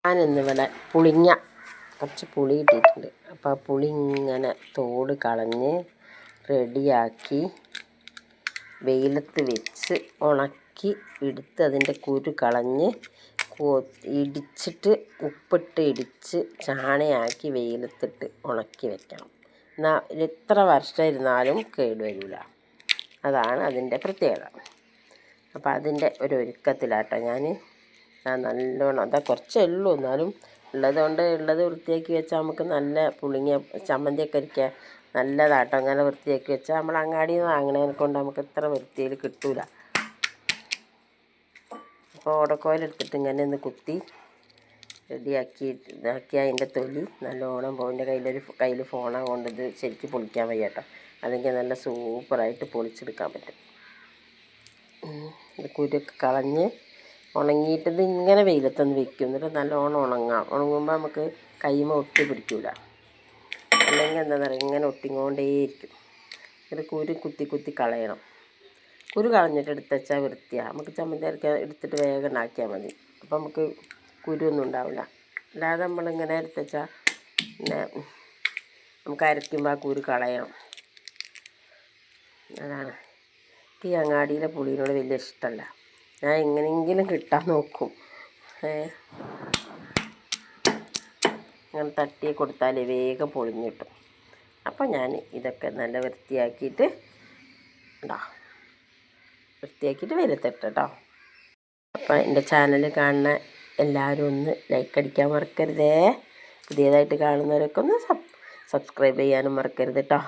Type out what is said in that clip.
ഞാനിന്നിവിടെ കുറച്ച് പുളി കിട്ടിയിട്ടുണ്ട്. അപ്പോൾ ആ പുളി ഇങ്ങനെ തോട് കളഞ്ഞ് റെഡിയാക്കി വെയിലത്ത് വെച്ച് ഉണക്കി എടുത്ത് അതിൻ്റെ കുരു കളഞ്ഞ് ഇടിച്ചിട്ട് ഉപ്പിട്ട് ഇടിച്ച് ചാണയാക്കി വെയിലത്തിട്ട് ഉണക്കി വെക്കണം. എന്നാൽ എത്ര വർഷം ഇരുന്നാലും കേടുവരില്ല. അതാണ് അതിൻ്റെ പ്രത്യേകത. അപ്പോൾ അതിൻ്റെ ഒരുക്കത്തിലാട്ടോ ഞാൻ നല്ലോണം കുറച്ചേ ഉള്ളൂ, എന്നാലും ഉള്ളത് വൃത്തിയാക്കി വെച്ചാൽ നമുക്ക് നല്ല പുളിങ്ങിയ ചമ്മന്തിയൊക്കെ ഇരിക്കുക നല്ലതാട്ടോ. അങ്ങനെ വൃത്തിയാക്കി വെച്ചാൽ നമ്മൾ അങ്ങാടിയിൽ നിന്ന് വാങ്ങണതിനെ കൊണ്ട് നമുക്ക് ഇത്ര വൃത്തിയിൽ കിട്ടൂല. അപ്പോൾ ഓടക്കോലെടുത്തിട്ട് ഇങ്ങനെ ഒന്ന് കുത്തി റെഡിയാക്കി ഇതാക്കി അതിൻ്റെ തൊലി നല്ലോണം പോകും. എൻ്റെ കയ്യിൽ ഫോണാണ് കൊണ്ടത് ശരിക്കും പൊളിക്കാൻ വയ്യ കേട്ടോ. അല്ലെങ്കിൽ നല്ല സൂപ്പറായിട്ട് പൊളിച്ചെടുക്കാൻ പറ്റും. കുരുക്കെ കളഞ്ഞ് ഉണങ്ങിയിട്ടത് ഇങ്ങനെ വെയിലത്തൊന്ന് വെക്കും. എന്നിട്ട് നല്ലോണം ഉണങ്ങുമ്പോൾ നമുക്ക് കൈമ ഒട്ടി പിടിക്കില്ല. അല്ലെങ്കിൽ എന്താ പറയുക, ഇങ്ങനെ ഒട്ടിക്കൊണ്ടേയിരിക്കും. ഇത് കുരു കുത്തി കളയണം. കുരു കളഞ്ഞിട്ട് എടുത്ത് വെച്ചാൽ വൃത്തിയാണ്. നമുക്ക് ചമ്മന്തി അരക്കാൻ എടുത്തിട്ട് വേഗം ഉണ്ടാക്കിയാൽ മതി. അപ്പോൾ നമുക്ക് കുരുവൊന്നും ഉണ്ടാവില്ല. അല്ലാതെ നമ്മളിങ്ങനെ എടുത്ത് വെച്ചാൽ പിന്നെ നമുക്ക് അരയ്ക്കുമ്പോൾ ആ കുരു കളയണം. അതാണ് ഈ അങ്ങാടിയിലെ പുളിയോട് വലിയ ഇഷ്ടമല്ല. ഞാൻ എങ്ങനെയെങ്കിലും കിട്ടാൻ നോക്കും. അങ്ങനെ തട്ടി കൊടുത്താൽ വേഗം പൊളിഞ്ഞ് കിട്ടും. അപ്പോൾ ഞാൻ ഇതൊക്കെ നല്ല വൃത്തിയാക്കിയിട്ട് വെയിലത്തിട്ട് കേട്ടോ. അപ്പോൾ എൻ്റെ ചാനൽ കാണുന്ന എല്ലാവരും ഒന്ന് ലൈക്ക് അടിക്കാൻ മറക്കരുതേ. പുതിയതായിട്ട് കാണുന്നവരൊക്കെ ഒന്ന് സബ്സ്ക്രൈബ് ചെയ്യാനും മറക്കരുത് കേട്ടോ.